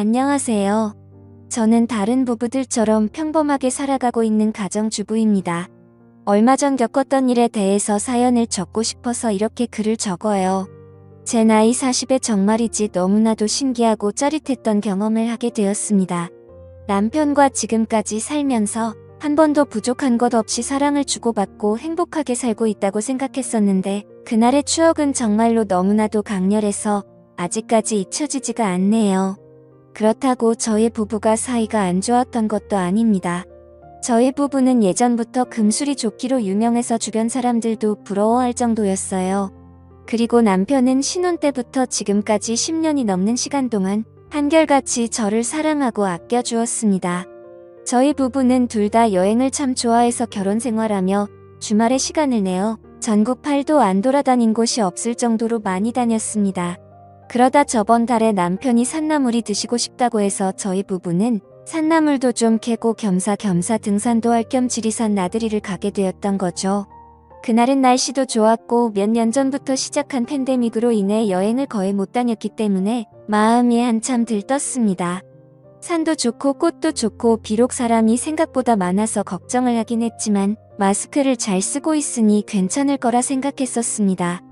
안녕하세요. 저는 다른 부부들처럼 평범하게 살아가고 있는 가정주부입니다. 얼마 전 겪었던 일에 대해서 사연을 적고 싶어서 이렇게 글을 적어요. 제 나이 40에 정말이지 너무나도 신기하고 짜릿했던 경험을 하게 되었습니다. 남편과 지금까지 살면서 한 번도 부족한 것 없이 사랑을 주고받고 행복하게 살고 있다고 생각했었는데 그날의 추억은 정말로 너무나도 강렬해서 아직까지 잊혀지지가 않네요. 그렇다고 저희 부부가 사이가 안 좋았던 것도 아닙니다. 저희 부부는 예전부터 금술이 좋기로 유명해서 주변 사람들도 부러워할 정도였어요. 그리고 남편은 신혼 때부터 지금까지 10년이 넘는 시간 동안 한결같이 저를 사랑하고 아껴주었습니다. 저희 부부는 둘 다 여행을 참 좋아해서 결혼 생활하며 주말에 시간을 내어 전국 8도 안 돌아다닌 곳이 없을 정도로 많이 다녔습니다. 그러다 저번 달에 남편이 산나물이 드시고 싶다고 해서 저희 부부는 산나물도 좀 캐고 겸사겸사 등산도 할 겸 지리산 나들이를 가게 되었던 거죠. 그날은 날씨도 좋았고 몇 년 전부터 시작한 팬데믹으로 인해 여행을 거의 못 다녔기 때문에 마음이 한참 들떴습니다. 산도 좋고 꽃도 좋고 비록 사람이 생각보다 많아서 걱정을 하긴 했지만 마스크를 잘 쓰고 있으니 괜찮을 거라 생각했었습니다.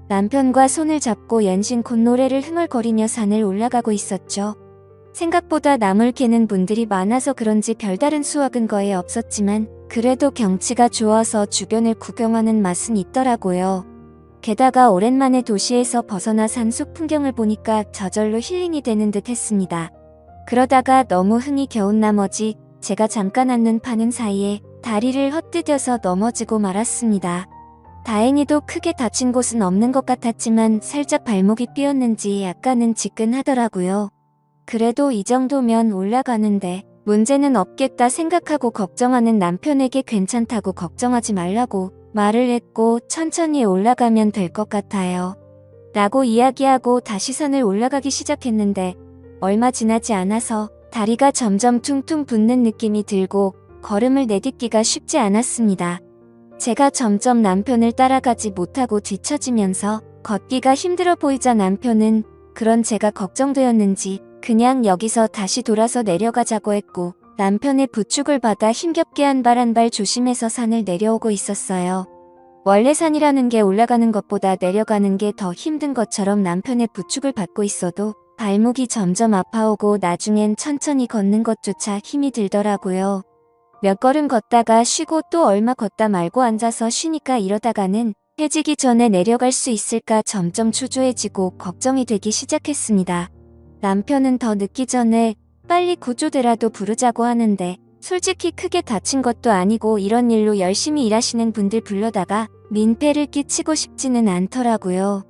남편과 손을 잡고 연신 콧노래를 흥얼거리며 산을 올라가고 있었죠. 생각보다 나물 캐는 분들이 많아서 그런지 별다른 수확은 거의 없었지만 그래도 경치가 좋아서 주변을 구경하는 맛은 있더라고요. 게다가 오랜만에 도시에서 벗어나 산속 풍경을 보니까 저절로 힐링이 되는 듯 했습니다. 그러다가 너무 흥이 겨운 나머지 제가 잠깐 앉는 파는 사이에 다리를 헛디뎌서 넘어지고 말았습니다. 다행히도 크게 다친 곳은 없는 것 같았지만 살짝 발목이 삐었는지 약간은 지끈하더라고요. 그래도 이 정도면 올라가는데 문제는 없겠다 생각하고 걱정하는 남편에게 괜찮다고 걱정하지 말라고 말을 했고 천천히 올라가면 될 것 같아요. 라고 이야기하고 다시 산을 올라가기 시작했는데 얼마 지나지 않아서 다리가 점점 퉁퉁 붓는 느낌이 들고 걸음을 내딛기가 쉽지 않았습니다. 제가 점점 남편을 따라가지 못하고 뒤처지면서 걷기가 힘들어 보이자 남편은 그런 제가 걱정되었는지 그냥 여기서 다시 돌아서 내려가자고 했고 남편의 부축을 받아 힘겹게 한 발 한 발 조심해서 산을 내려오고 있었어요. 원래 산이라는 게 올라가는 것보다 내려가는 게 더 힘든 것처럼 남편의 부축을 받고 있어도 발목이 점점 아파오고 나중엔 천천히 걷는 것조차 힘이 들더라고요. 몇 걸음 걷다가 쉬고 또 얼마 걷다 말고 앉아서 쉬니까 이러다가는 해지기 전에 내려갈 수 있을까 점점 초조해지고 걱정이 되기 시작했습니다. 남편은 더 늦기 전에 빨리 구조대라도 부르자고 하는데 솔직히 크게 다친 것도 아니고 이런 일로 열심히 일하시는 분들 불러다가 민폐를 끼치고 싶지는 않더라고요.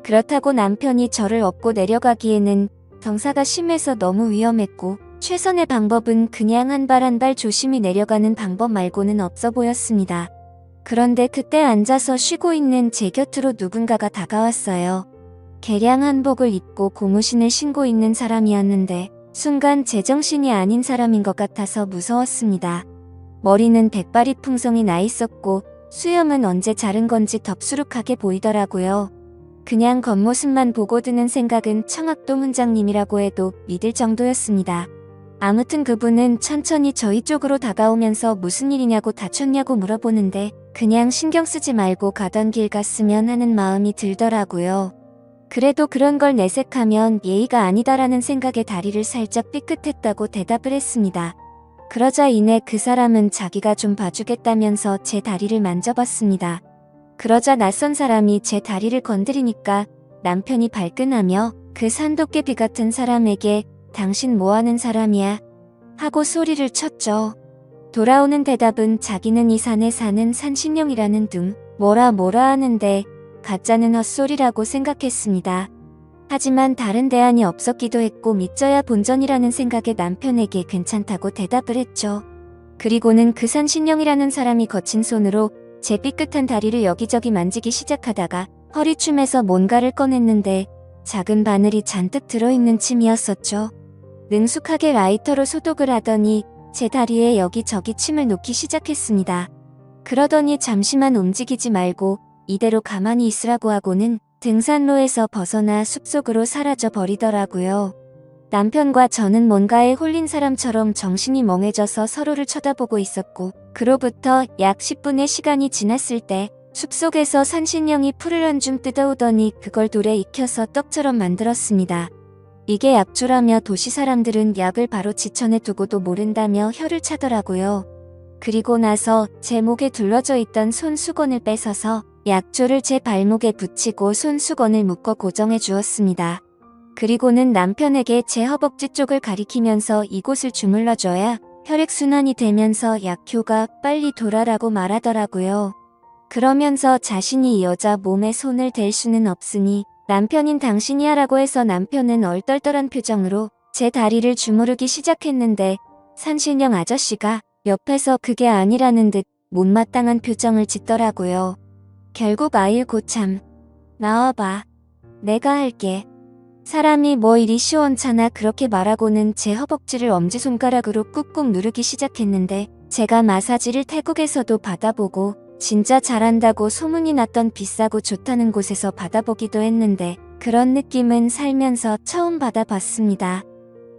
그렇다고 남편이 저를 업고 내려가기에는 경사가 심해서 너무 위험했고 최선의 방법은 그냥 한 발 한 발 조심히 내려가는 방법 말고는 없어 보였습니다. 그런데 그때 앉아서 쉬고 있는 제 곁으로 누군가가 다가왔어요. 개량 한복을 입고 고무신을 신고 있는 사람이었는데 순간 제정신이 아닌 사람인 것 같아서 무서웠습니다. 머리는 백발이 풍성이 나 있었고 수염은 언제 자른 건지 덥수룩하게 보이더라고요. 그냥 겉모습만 보고 드는 생각은 청학도 훈장님이라고 해도 믿을 정도였습니다. 아무튼 그분은 천천히 저희 쪽으로 다가오면서 무슨 일이냐고 다쳤냐고 물어보는데 그냥 신경 쓰지 말고 가던 길 갔으면 하는 마음이 들더라고요. 그래도 그런 걸 내색하면 예의가 아니다라는 생각에 다리를 살짝 삐끗했다고 대답을 했습니다. 그러자 이내 그 사람은 자기가 좀 봐주겠다면서 제 다리를 만져봤습니다. 그러자 낯선 사람이 제 다리를 건드리니까 남편이 발끈하며 그 산도깨비 같은 사람에게 당신 뭐하는 사람이야? 하고 소리를 쳤죠. 돌아오는 대답은 자기는 이 산에 사는 산신령이라는 둥 뭐라 하는데 가짜는 헛소리라고 생각했습니다. 하지만 다른 대안이 없었기도 했고 믿져야 본전이라는 생각에 남편에게 괜찮다고 대답을 했죠. 그리고는 그 산신령이라는 사람이 거친 손으로 제 삐끗한 다리를 여기저기 만지기 시작하다가 허리춤에서 뭔가를 꺼냈는데 작은 바늘이 잔뜩 들어있는 침이었었죠. 능숙하게 라이터로 소독을 하더니 제 다리에 여기저기 침을 놓기 시작했습니다. 그러더니 잠시만 움직이지 말고 이대로 가만히 있으라고 하고는 등산로에서 벗어나 숲속으로 사라져 버리더라고요. 남편과 저는 뭔가에 홀린 사람처럼 정신이 멍해져서 서로를 쳐다보고 있었고, 그로부터 약 10분의 시간이 지났을 때 숲속에서 산신령이 풀을 한 줌 뜯어오더니 그걸 돌에 익혀서 떡처럼 만들었습니다. 이게 약초라며 도시 사람들은 약을 바로 지천에 두고도 모른다며 혀를 차더라고요. 그리고 나서 제 목에 둘러져 있던 손수건을 뺏어서 약초를 제 발목에 붙이고 손수건을 묶어 고정해 주었습니다. 그리고는 남편에게 제 허벅지 쪽을 가리키면서 이곳을 주물러줘야 혈액순환이 되면서 약효가 빨리 돌아라고 말하더라고요. 그러면서 자신이 이 여자 몸에 손을 댈 수는 없으니 남편인 당신이 하라고 해서 남편은 얼떨떨한 표정으로 제 다리를 주무르기 시작했는데 산신령 아저씨가 옆에서 그게 아니라는 듯 못마땅한 표정을 짓더라고요. 결국 아일 고참. 나와봐. 내가 할게. 사람이 뭐 이리 시원찮아 그렇게 말하고는 제 허벅지를 엄지손가락으로 꾹꾹 누르기 시작했는데 제가 마사지를 태국에서도 받아보고 진짜 잘한다고 소문이 났던 비싸고 좋다는 곳에서 받아보기도 했는데 그런 느낌은 살면서 처음 받아봤습니다.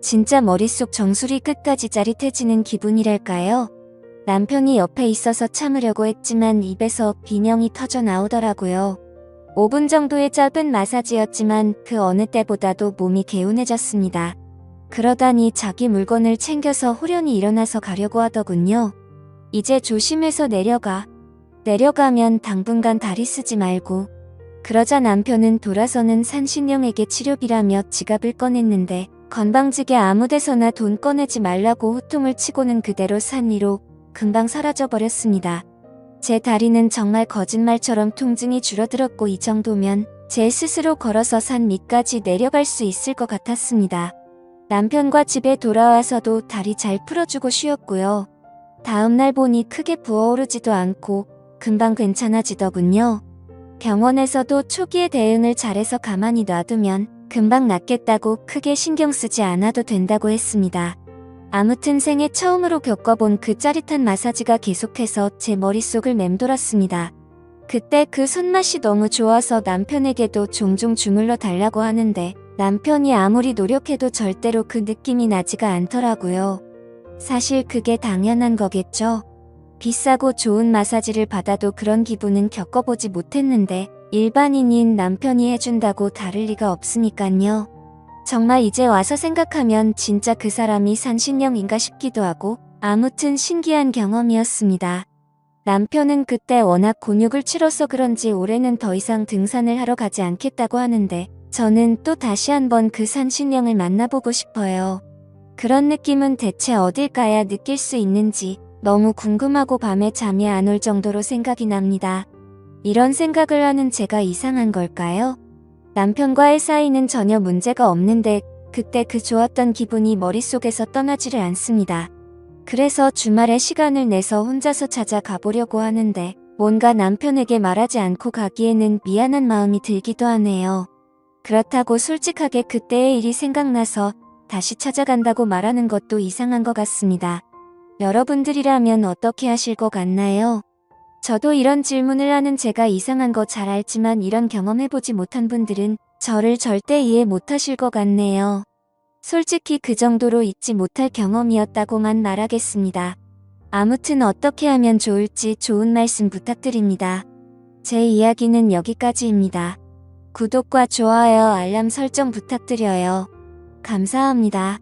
진짜 머릿속 정수리 끝까지 짜릿해지는 기분이랄까요? 남편이 옆에 있어서 참으려고 했지만 입에서 비명이 터져 나오더라고요. 5분 정도의 짧은 마사지였지만 그 어느 때보다도 몸이 개운해졌습니다. 그러다니 자기 물건을 챙겨서 호련히 일어나서 가려고 하더군요. 이제 조심해서 내려가. 내려가면 당분간 다리 쓰지 말고. 그러자 남편은 돌아서는 산신령에게 치료비라며 지갑을 꺼냈는데 건방지게 아무데서나 돈 꺼내지 말라고 호통을 치고는 그대로 산 위로 금방 사라져버렸습니다. 제 다리는 정말 거짓말처럼 통증이 줄어들었고 이 정도면 제 스스로 걸어서 산 밑까지 내려갈 수 있을 것 같았습니다. 남편과 집에 돌아와서도 다리 잘 풀어주고 쉬었고요. 다음날 보니 크게 부어오르지도 않고 금방 괜찮아지더군요. 병원에서도 초기에 대응을 잘해서 가만히 놔두면 금방 낫겠다고 크게 신경 쓰지 않아도 된다고 했습니다. 아무튼 생애 처음으로 겪어본 그 짜릿한 마사지가 계속해서 제 머릿속을 맴돌았습니다. 그때 그 손맛이 너무 좋아서 남편에게도 종종 주물러 달라고 하는데 남편이 아무리 노력해도 절대로 그 느낌이 나지가 않더라고요. 사실 그게 당연한 거겠죠. 비싸고 좋은 마사지를 받아도 그런 기분은 겪어보지 못했는데 일반인인 남편이 해준다고 다를 리가 없으니깐요. 정말 이제 와서 생각하면 진짜 그 사람이 산신령인가 싶기도 하고 아무튼 신기한 경험이었습니다. 남편은 그때 워낙 곤욕을 치러서 그런지 올해는 더 이상 등산을 하러 가지 않겠다고 하는데 저는 또 다시 한번 그 산신령을 만나보고 싶어요. 그런 느낌은 대체 어딜 가야 느낄 수 있는지 너무 궁금하고 밤에 잠이 안 올 정도로 생각이 납니다. 이런 생각을 하는 제가 이상한 걸까요? 남편과의 사이는 전혀 문제가 없는데 그때 그 좋았던 기분이 머릿속에서 떠나지를 않습니다. 그래서 주말에 시간을 내서 혼자서 찾아가 보려고 하는데 뭔가 남편에게 말하지 않고 가기에는 미안한 마음이 들기도 하네요. 그렇다고 솔직하게 그때의 일이 생각나서 다시 찾아간다고 말하는 것도 이상한 것 같습니다. 여러분들이라면 어떻게 하실 것 같나요? 저도 이런 질문을 하는 제가 이상한 거 잘 알지만 이런 경험해보지 못한 분들은 저를 절대 이해 못하실 것 같네요. 솔직히 그 정도로 잊지 못할 경험이었다고만 말하겠습니다. 아무튼 어떻게 하면 좋을지 좋은 말씀 부탁드립니다. 제 이야기는 여기까지입니다. 구독과 좋아요, 알람 설정 부탁드려요. 감사합니다.